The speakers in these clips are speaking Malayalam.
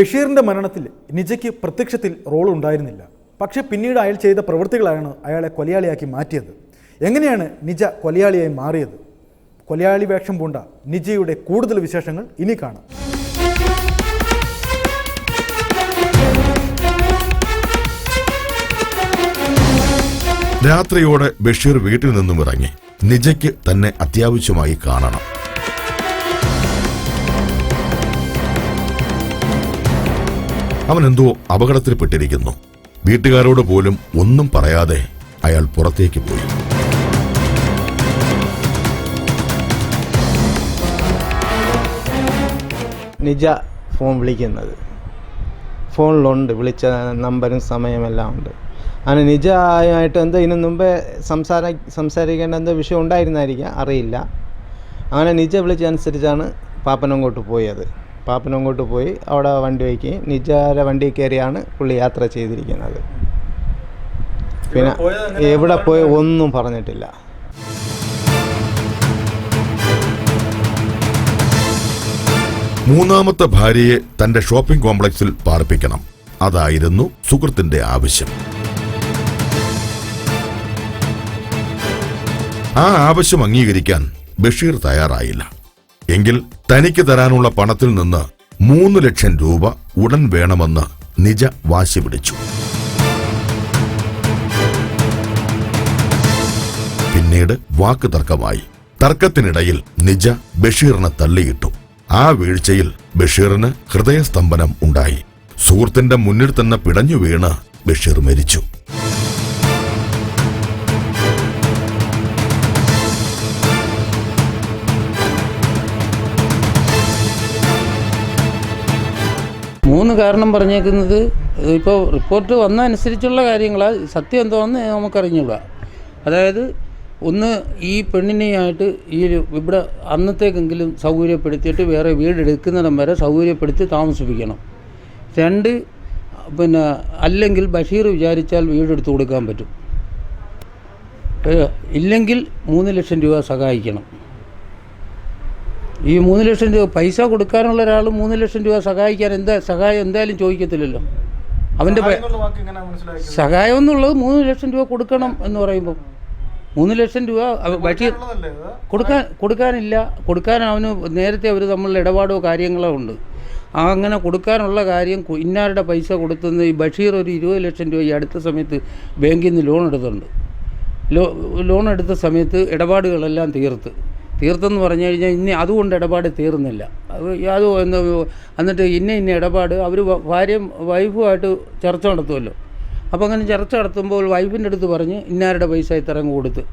ബഷീറിൻ്റെ മരണത്തിൽ നിജയ്ക്ക് പ്രത്യക്ഷത്തിൽ റോൾ ഉണ്ടായിരുന്നില്ല. പക്ഷേ പിന്നീട് അയാൾ ചെയ്ത പ്രവൃത്തികളാണ് അയാളെ കൊലയാളിയാക്കി മാറ്റിയത്. എങ്ങനെയാണ് നിജ കൊലയാളിയായി മാറിയത്? കൊലയാളി വേഷം പൂണ്ട നിജയുടെ കൂടുതൽ വിശേഷങ്ങൾ ഇനി കാണാം. രാത്രിയോടെ ബഷീർ വീട്ടിൽ നിന്നും ഇറങ്ങി. നിജയ്ക്ക് തന്നെ അത്യാവശ്യമായി കാണണം. അവൻ എന്തോ അപകടത്തിൽപ്പെട്ടിരിക്കുന്നു. വീട്ടുകാരോട് പോലും ഒന്നും പറയാതെ അയാൾ പുറത്തേക്ക് പോയി. നിജ ഫോൺ വിളിക്കുന്നത്, ഫോണിലുണ്ട്, വിളിച്ച നമ്പറും സമയമെല്ലാം ഉണ്ട്. അങ്ങനെ നിജമായിട്ട് എന്തോ ഇതിനു മുമ്പേ സംസാരിക്കേണ്ട എന്തോ വിഷയം ഉണ്ടായിരുന്നായിരിക്കാം, അറിയില്ല. അങ്ങനെ നിജ വിളിച്ചനുസരിച്ചാണ് പാപ്പനങ്ങോട്ട് പോയത്. പാപ്പനങ്ങോട്ട് പോയി അവിടെ വണ്ടി വയ്ക്കുകയും നിജയുടെ വണ്ടി കയറിയാണ് പുള്ളി യാത്ര ചെയ്തിരിക്കുന്നത്. പിന്നെ എവിടെ പോയി ഒന്നും പറഞ്ഞിട്ടില്ല. മൂന്നാമത്തെ ഭാര്യയെ തന്റെ ഷോപ്പിംഗ് കോംപ്ലക്സിൽ പാർപ്പിക്കണം. അതായിരുന്നു സുഹൃത്തിന്റെ ആവശ്യം. ആ ആവശ്യം അംഗീകരിക്കാൻ ബഷീർ തയ്യാറായില്ല. എങ്കിൽ തനിക്ക് തരാനുള്ള പണത്തിൽ നിന്ന് 3 ലക്ഷം രൂപ ഉടൻ വേണമെന്ന് നിജ വാശി പിടിച്ചു. പിന്നീട് വാക്ക് തർക്കമായി. തർക്കത്തിനിടയിൽ നിജ ബഷീറിനെ തള്ളിയിട്ടു. ആ വീഴ്ചയിൽ ബഷീറിന് ഹൃദയസ്തംഭനം ഉണ്ടായി. സുഹൃത്തിന്റെ മുന്നിൽ തന്നെ പിടഞ്ഞു വീണ് ബഷീർ മരിച്ചു. മൂന്ന് കാരണം പറഞ്ഞേക്കുന്നത് ഇപ്പോൾ റിപ്പോർട്ട് വന്ന അനുസരിച്ചുള്ള കാര്യങ്ങളാണ്. സത്യം എന്താണെന്ന് നമുക്കറിഞ്ഞൂടാ. അതായത് ഒന്ന്, ഈ പെണ്ണിനെയായിട്ട് ഇവിടെ അന്നത്തേക്കെങ്കിലും സൗകര്യപ്പെടുത്തിയിട്ട് വേറെ വീടെടുക്കുന്നിടം വരെ സൗകര്യപ്പെടുത്തി താമസിപ്പിക്കണം. 2, പിന്നെ അല്ലെങ്കിൽ ബഷീർ വിചാരിച്ചാൽ വീടെടുത്ത് കൊടുക്കാൻ പറ്റും. ഇല്ലെങ്കിൽ 3 ലക്ഷം രൂപ സഹായിക്കണം. ഈ 3 ലക്ഷം രൂപ പൈസ കൊടുക്കാനുള്ള ഒരാൾ 3 ലക്ഷം രൂപ സഹായിക്കാൻ സഹായം എന്തായാലും ചോദിക്കത്തില്ലല്ലോ. അവൻ്റെ സഹായം എന്നുള്ളത് 3 ലക്ഷം രൂപ കൊടുക്കണം എന്ന് പറയുമ്പോൾ 3 ലക്ഷം രൂപ ബഷീർ കൊടുക്കാനില്ല. കൊടുക്കാൻ അവന് നേരത്തെ അവർ തമ്മിലുള്ള ഇടപാടോ കാര്യങ്ങളോ ഉണ്ട്. അങ്ങനെ കൊടുക്കാനുള്ള കാര്യം ഇന്നാരുടെ പൈസ കൊടുത്തുന്ന ഈ ബഷീർ ഒരു 20 ലക്ഷം രൂപ ഈ അടുത്ത സമയത്ത് ബാങ്കിൽ നിന്ന് ലോൺ എടുത്തിട്ടുണ്ട്. ലോൺ എടുത്ത സമയത്ത് ഇടപാടുകളെല്ലാം തീർത്തെന്ന് പറഞ്ഞു കഴിഞ്ഞാൽ ഇനി അതുകൊണ്ട് ഇടപാട് തീർന്നില്ല. അത് എന്നിട്ട് ഇന്ന ഇടപാട് അവർ വൈഫുമായിട്ട് ചർച്ച നടത്തുമല്ലോ. അപ്പോൾ അങ്ങനെ ചർച്ച നടത്തുമ്പോൾ വൈഫിൻ്റെ അടുത്ത് പറഞ്ഞ് ഇന്നാരുടെ പൈസ ഇത്രയും കൊടുത്ത്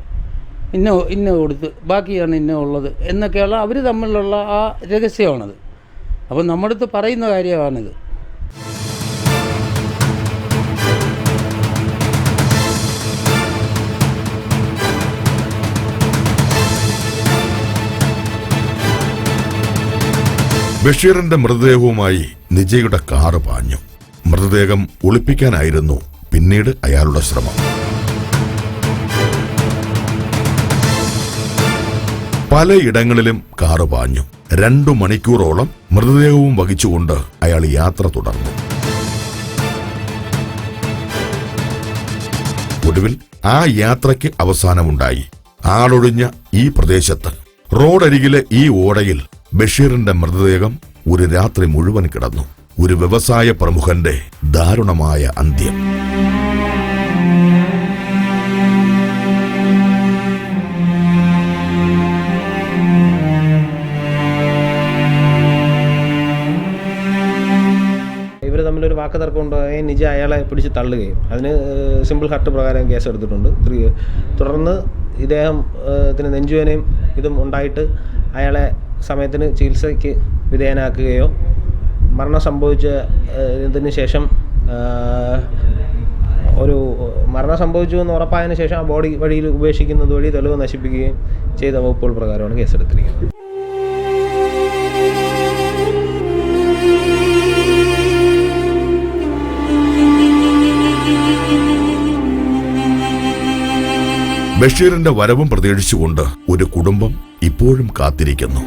ഇന്ന കൊടുത്ത് ബാക്കിയാണ് ഇന്ന ഉള്ളത് എന്നൊക്കെയുള്ള അവർ തമ്മിലുള്ള ആ രഹസ്യമാണത്. അപ്പോൾ നമ്മുടെ അടുത്ത് പറയുന്ന കാര്യമാണിത്. ബഷീറിന്റെ മൃതദേഹവുമായി നിജയുടെ കാറ് പാഞ്ഞു. മൃതദേഹം ഒളിപ്പിക്കാനായിരുന്നു പിന്നീട് അയാളുടെ ശ്രമം. പലയിടങ്ങളിലും കാറ് പാഞ്ഞു. 2 മണിക്കൂറോളം മൃതദേഹവും വഹിച്ചുകൊണ്ട് അയാൾ യാത്ര തുടർന്നു. ഒടുവിൽ ആ യാത്രയ്ക്ക് അവസാനമുണ്ടായി. ആളൊഴിഞ്ഞ ഈ പ്രദേശത്ത് റോഡരികിലെ ഈ ഓടയിൽ ബഷീറിന്റെ മൃതദേഹം ഒരു രാത്രി മുഴുവൻ കിടന്നു. ഒരു വ്യവസായ പ്രമുഖന്റെ ദാരുണമായ അന്ത്യം. ഇവർ തമ്മിലൊരു വാക്ക് തർക്കം ഉണ്ടായി. നിജ അയാളെ പിടിച്ച് തള്ളുകയും അതിന് സിമ്പിൾ ഹർട്ട് പ്രകാരം കേസ് എടുത്തിട്ടുണ്ട്. തുടർന്ന് ഇദ്ദേഹത്തിന് നെഞ്ചുവേനയും ഇതും ഉണ്ടായിട്ട് അയാളെ സമയത്തിന് ചികിത്സയ്ക്ക് വിധേയനാക്കുകയോ മരണം സംഭവിച്ചതിന് ശേഷം മരണം സംഭവിച്ചു എന്ന് ഉറപ്പായതിനു ശേഷം ആ ബോഡി വഴിയിൽ ഉപേക്ഷിക്കുന്നത് വഴി തെളിവ് നശിപ്പിക്കുകയും ചെയ്ത വകുപ്പുകൾ പ്രകാരമാണ് കേസെടുത്തിരിക്കുന്നത്. ബഷീറിന്റെ വരവും പ്രതീക്ഷിച്ചുകൊണ്ട് ഒരു കുടുംബം ഇപ്പോഴും കാത്തിരിക്കുന്നു.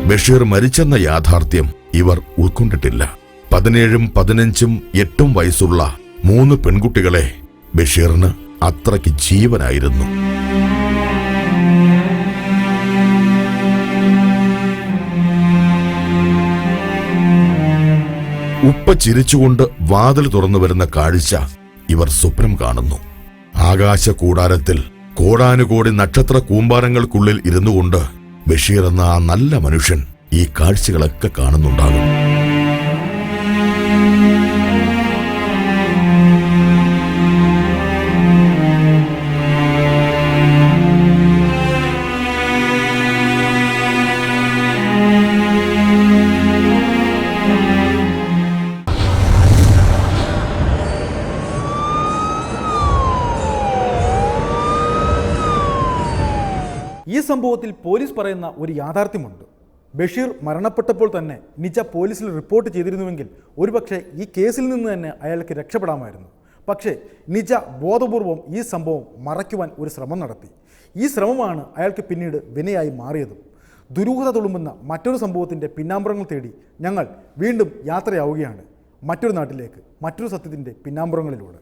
ബഷീർ മരിച്ചെന്ന യാഥാർത്ഥ്യം ഇവർ ഉൾക്കൊണ്ടിട്ടില്ല. 17, 15, 8 വയസ്സുള്ള 3 പെൺകുട്ടികളെ ബഷീറിന് അത്രയ്ക്ക് ജീവനായിരുന്നു. ഉപ്പ ചിരിച്ചുകൊണ്ട് വാതിൽ തുറന്നു വരുന്ന കാഴ്ച ഇവർ സ്വപ്നം കാണുന്നു. ആകാശ കൂടാരത്തിൽ കോടാനുകോടി നക്ഷത്ര കൂമ്പാരങ്ങൾക്കുള്ളിൽ ഇരുന്നുകൊണ്ട് ബഷീർ എന്ന ആ നല്ല മനുഷ്യൻ ഈ കാഴ്ചകളൊക്കെ കാണുന്നുണ്ടാകും. ഈ സംഭവത്തിൽ പോലീസ് പറയുന്ന ഒരു യാഥാർത്ഥ്യമുണ്ട്. ബഷീർ മരണപ്പെട്ടപ്പോൾ തന്നെ നിജ പോലീസിൽ റിപ്പോർട്ട് ചെയ്തിരുന്നുവെങ്കിൽ ഒരുപക്ഷെ ഈ കേസിൽ നിന്ന് തന്നെ അയാൾക്ക് രക്ഷപ്പെടാമായിരുന്നു. പക്ഷേ നിജ ബോധപൂർവം ഈ സംഭവം മറയ്ക്കുവാൻ ഒരു ശ്രമം നടത്തി. ഈ ശ്രമമാണ് അയാൾക്ക് പിന്നീട് വിനയായി മാറിയതും. ദുരൂഹത തുളുമ്പുന്ന മറ്റൊരു സംഭവത്തിൻ്റെ പിന്നാമ്പുറങ്ങൾ തേടി ഞങ്ങൾ വീണ്ടും യാത്രയാവുകയാണ് മറ്റൊരു നാട്ടിലേക്ക്, മറ്റൊരു സത്യത്തിൻ്റെ പിന്നാമ്പുറങ്ങളിലൂടെ.